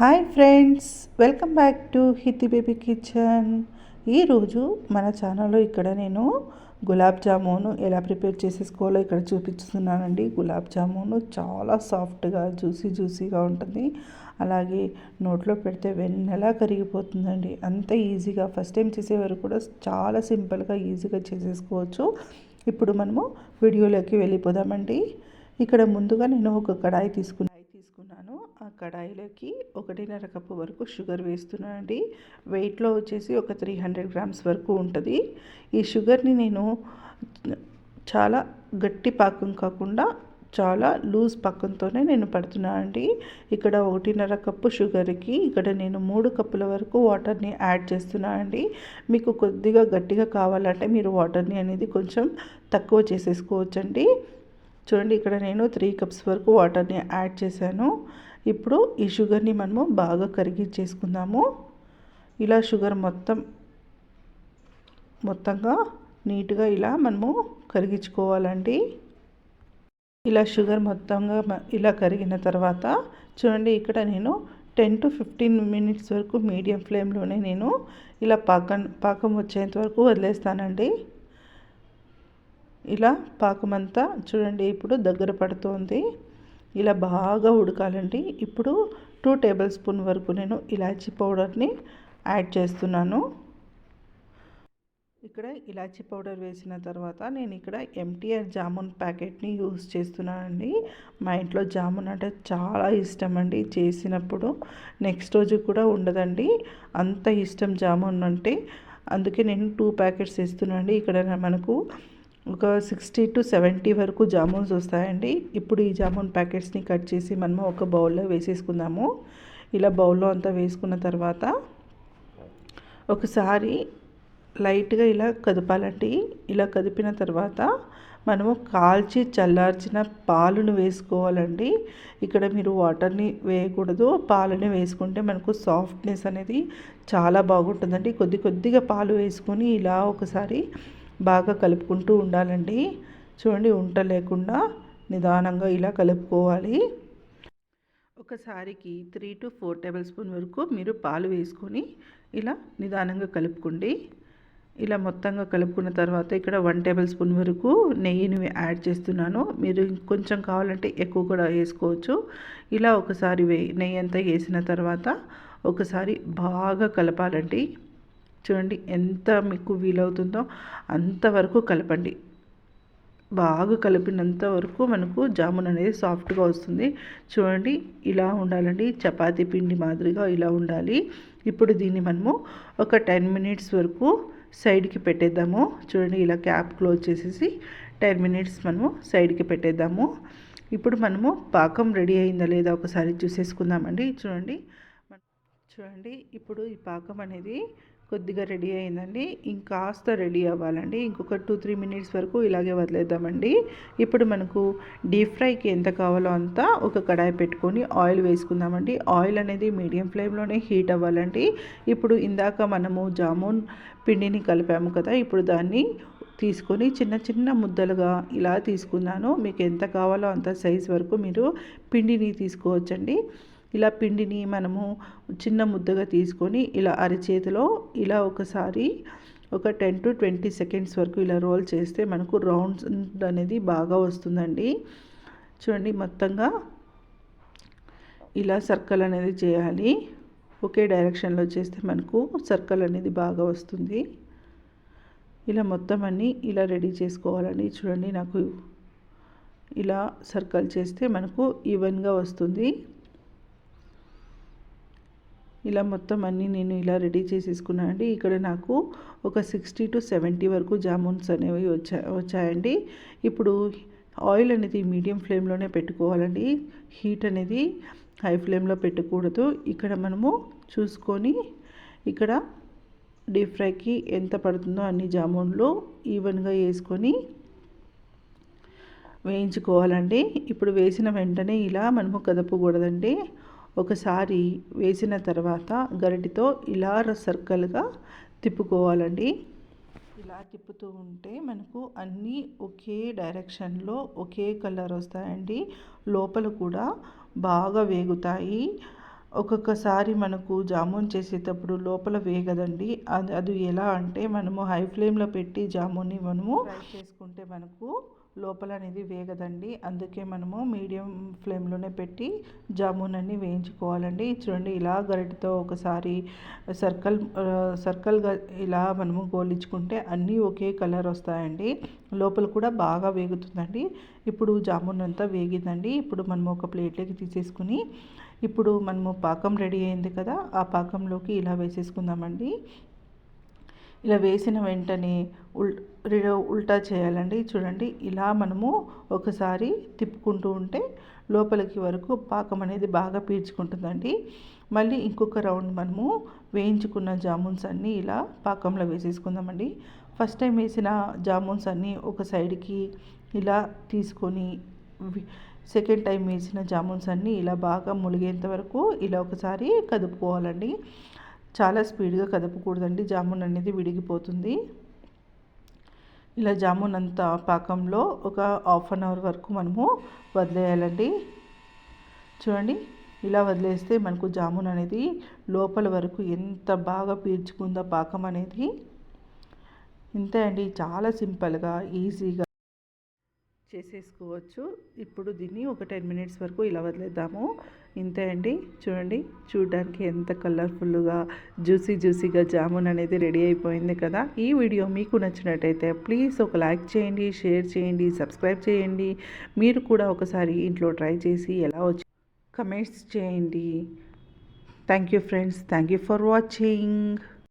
Hi friends, welcome back to Hithi baby kitchen. ఈరోజు మన ఛానల్లో ఇక్కడ నేను గులాబ్ జామును ఎలా ప్రిపేర్ చేసేసుకోవాలో ఇక్కడ చూపిస్తున్నానండి. గులాబ్ జామును చాలా సాఫ్ట్గా జ్యూసీగా ఉంటుంది. అలాగే నోట్లో పెడితే వెన్నెలా కరిగిపోతుందండి. అంత ఈజీగా ఫస్ట్ టైం చేసేవారు కూడా చాలా సింపుల్గా ఈజీగా చేసేసుకోవచ్చు. ఇప్పుడు మనము వీడియోలోకి వెళ్ళిపోదామండి. ఇక్కడ ముందుగా నేను ఒక కడాయి తీసుకున్నాను. ఆ కడాయిలోకి 1.5 కప్పు వరకు షుగర్ వేస్తున్నానండి. వెయిట్లో వచ్చేసి ఒక 300 గ్రామ్స్ వరకు ఉంటుంది. ఈ షుగర్ని నేను చాలా గట్టి పాకం కాకుండా చాలా లూజ్ పాకంతోనే నేను పడుతున్నానండి. ఇక్కడ 1.5 కప్పు షుగర్కి ఇక్కడ నేను 3 కప్పుల వరకు వాటర్ని యాడ్ చేస్తున్నానండి. మీకు కొద్దిగా గట్టిగా కావాలంటే మీరు వాటర్ని అనేది కొంచెం తక్కువ చేసేసుకోవచ్చండి. చూడండి, ఇక్కడ నేను 3 కప్స్ వరకు వాటర్ని యాడ్ చేశాను. ఇప్పుడు ఈ షుగర్ని మనము బాగా కరిగించేసుకుందాము. ఇలా షుగర్ మొత్తంగా నీట్గా ఇలా మనము కరిగించుకోవాలండి. ఇలా షుగర్ మొత్తంగా ఇలా కరిగిన తర్వాత చూడండి, ఇక్కడ నేను 10 to 15 మినిట్స్ వరకు మీడియం ఫ్లేమ్లోనే నేను ఇలా పాకం వచ్చేంత వరకు వదిలేస్తానండి. ఇలా పాకమంతా చూడండి ఇప్పుడు దగ్గర పడుతోంది. ఇలా బాగా ఉడకాలండి. ఇప్పుడు 2 టేబుల్ స్పూన్ వరకు నేను ఇలాచీ పౌడర్ని యాడ్ చేస్తున్నాను. ఇక్కడ ఇలాచీ పౌడర్ వేసిన తర్వాత నేను ఇక్కడ ఎంటీఆర్ జామున్ ప్యాకెట్ని యూస్ చేస్తున్నానండి. మా ఇంట్లో జామున్ అంటే చాలా ఇష్టం అండి. చేసినప్పుడు నెక్స్ట్ రోజు కూడా ఉండదండి, అంత ఇష్టం జామున్ అంటే. అందుకే నేను 2 ప్యాకెట్స్ వేస్తున్నానండి. ఇక్కడ మనకు ఒక 60 to 70 వరకు జామున్స్ వస్తాయండి. ఇప్పుడు ఈ జామున్ ప్యాకెట్స్ని కట్ చేసి మనము ఒక బౌల్లో వేసేసుకుందాము. ఇలా బౌల్లో అంతా వేసుకున్న తర్వాత ఒకసారి లైట్గా ఇలా కదపాలండి. ఇలా కదిపిన తర్వాత మనము కాల్చి చల్లార్చిన పాలును వేసుకోవాలండి. ఇక్కడ మీరు వాటర్ని వేయకూడదు, పాలని వేసుకుంటే మనకు సాఫ్ట్నెస్ అనేది చాలా బాగుంటుందండి. కొద్దిగా పాలు వేసుకొని ఇలా ఒకసారి బాగా కలుపుకుంటూ ఉండాలండి. చూడండి, ఉంట లేకుండా నిదానంగా ఇలా కలుపుకోవాలి. ఒకసారికి 3 to 4 టేబుల్ స్పూన్ వరకు మీరు పాలు వేసుకొని ఇలా నిదానంగా కలుపుకోండి. ఇలా మొత్తంగా కలుపుకున్న తర్వాత ఇక్కడ 1 టేబుల్ స్పూన్ వరకు నెయ్యిని యాడ్ చేస్తున్నాను. మీరు కొంచెం కావాలంటే ఎక్కువ కూడా వేసుకోవచ్చు. ఇలా ఒకసారి నెయ్యి అంతా వేసిన తర్వాత ఒకసారి బాగా కలపాలండి. చూడండి, ఎంత మీకు వీలవుతుందో అంతవరకు కలపండి. బాగా కలిపినంత వరకు మనకు జామున్ అనేది సాఫ్ట్గా వస్తుంది. చూడండి, ఇలా ఉండాలండి. చపాతీ పిండి మాదిరిగా ఇలా ఉండాలి. ఇప్పుడు దీన్ని మనము ఒక 10 మినిట్స్ వరకు సైడ్కి పెట్టేద్దాము. చూడండి, ఇలా క్యాప్ క్లోజ్ చేసేసి 10 మినిట్స్ మనము సైడ్కి పెట్టేద్దాము. ఇప్పుడు మనము పాకం రెడీ అయిందా లేదా ఒకసారి చూసేసుకుందామండి. చూడండి, ఇప్పుడు ఈ పాకం అనేది కొద్దిగా రెడీ అయిందండి. ఇంకాస్త రెడీ అవ్వాలండి. ఇంకొక 2-3 మినిట్స్ వరకు ఇలాగే వదిలేద్దామండి. ఇప్పుడు మనకు డీప్ ఫ్రైకి ఎంత కావాలో అంత ఒక కడాయి పెట్టుకొని ఆయిల్ వేసుకుందామండి. ఆయిల్ అనేది మీడియం ఫ్లేమ్లోనే హీట్ అవ్వాలండి. ఇప్పుడు ఇందాక మనము జామున్ పిండిని కలిపాము కదా, ఇప్పుడు దాన్ని తీసుకొని చిన్న ముద్దలుగా ఇలా తీసుకున్నాను. మీకు ఎంత కావాలో అంత సైజ్ వరకు మీరు పిండిని తీసుకోవచ్చండి. ఇలా పిండిని మనము చిన్న ముద్దగా తీసుకొని ఇలా అరచేతిలో ఇలా ఒకసారి ఒక 10 to 20 సెకండ్స్ వరకు ఇలా రోల్ చేస్తే మనకు రౌండ్స్ అనేది బాగా వస్తుందండి. చూడండి, మొత్తంగా ఇలా సర్కిల్ అనేది చేయాలి. ఒకే డైరెక్షన్లో చేస్తే మనకు సర్కిల్ అనేది బాగా వస్తుంది. ఇలా మొత్తం అన్నీ ఇలా రెడీ చేసుకోవాలండి. చూడండి, నాకు ఇలా సర్కిల్ చేస్తే మనకు ఈవెన్గా వస్తుంది. ఇలా మొత్తం అన్నీ నేను ఇలా రెడీ చేసేసుకున్నానండి. ఇక్కడ నాకు ఒక 60 to 70 వరకు జామున్స్ అనేవి వచ్చాయండి. ఇప్పుడు ఆయిల్ అనేది మీడియం ఫ్లేమ్లోనే పెట్టుకోవాలండి. హీట్ అనేది హై ఫ్లేమ్లో పెట్టకూడదు. ఇక్కడ మనము చూసుకొని ఇక్కడ డీప్ ఫ్రైకి ఎంత పడుతుందో అన్ని జామున్లు ఈవెన్గా వేసుకొని వేయించుకోవాలండి. ఇప్పుడు వేసిన వెంటనే ఇలా మనము కదపకూడదండి. ఒకసారి వేసిన తర్వాత గరిటెతో ఇలా సర్కిల్గా తిప్పుకోవాలండి. ఇలా తిప్పుతూ ఉంటే మనకు అన్నీ ఒకే డైరెక్షన్లో ఒకే కలర్ వస్తాయండి. లోపల కూడా బాగా వేగుతాయి. ఒక్కొక్కసారి మనకు జామున్ చేసేటప్పుడు లోపల వేగదండి. అది ఎలా అంటే మనము హై ఫ్లేమ్లో పెట్టి జామున్ని మనము ఫ్రై చేసుకుంటే మనకు లోపల అనేది వేగదండి. అందుకే మనము మీడియం ఫ్లేమ్లోనే పెట్టి జామున్ అన్ని వేయించుకోవాలండి. చూడండి, ఇలా గరిటెతో ఒకసారి సర్కిల్గా ఇలా మనము గోలించుకుంటే అన్నీ ఒకే కలర్ వస్తాయండి. లోపల కూడా బాగా వేగుతుందండి. ఇప్పుడు జామున్ అంతా వేగిందండి. ఇప్పుడు మనము ఒక ప్లేట్లోకి తీసేసుకుని ఇప్పుడు మనము పాకం రెడీ అయింది కదా, ఆ పాకంలోకి ఇలా వేసేసుకుందామండి. ఇలా వేసిన వెంటనే ఉల్టా చేయాలండి. చూడండి, ఇలా మనము ఒకసారి తిప్పుకుంటూ ఉంటే లోపలికి వరకు పాకం అనేది బాగా పీల్చుకుంటుందండి. మళ్ళీ ఇంకొక రౌండ్ మనము వేయించుకున్న జామున్స్ అన్నీ ఇలా పాకంలో వేసేసుకుందామండి. ఫస్ట్ టైం వేసిన జామున్స్ అన్నీ ఒక సైడ్కి ఇలా తీసుకొని సెకండ్ టైం వేసిన జామున్స్ అన్నీ ఇలా బాగా ములిగేంత వరకు ఇలా ఒకసారి కదుపుకోవాలండి. చాలా స్పీడ్గా కదపకూడదండి, జామున్ అనేది విడిగిపోతుంది. ఇలా జామున్ అంతా పాకంలో ఒక హాఫ్ అన్ అవర్ వరకు మనము వదిలేయాలండి. చూడండి, ఇలా వదిలేస్తే మనకు జామున్ అనేది లోపల వరకు ఎంత బాగా పీల్చుకుందో పాకం అనేది. ఇంతే అండి, చాలా సింపుల్గా ఈజీగా చేసేసుకోవచ్చు. ఇప్పుడు దీన్ని ఒక 10 మినిట్స్ వరకు ఇలా వదిలేద్దాము. ఇంతే అండి, చూడండి, చూడడానికి ఎంత కలర్ఫుల్గా జ్యూసీగా జామున్ అనేది రెడీ అయిపోయింది కదా. ఈ వీడియో మీకు నచ్చినట్టయితే ప్లీజ్ ఒక లైక్ చేయండి, షేర్ చేయండి, సబ్స్క్రైబ్ చేయండి. మీరు కూడా ఒకసారి ఇంట్లో ట్రై చేసి ఎలా వచ్చి కమెంట్స్ చేయండి. Thank you friends, thank you for watching.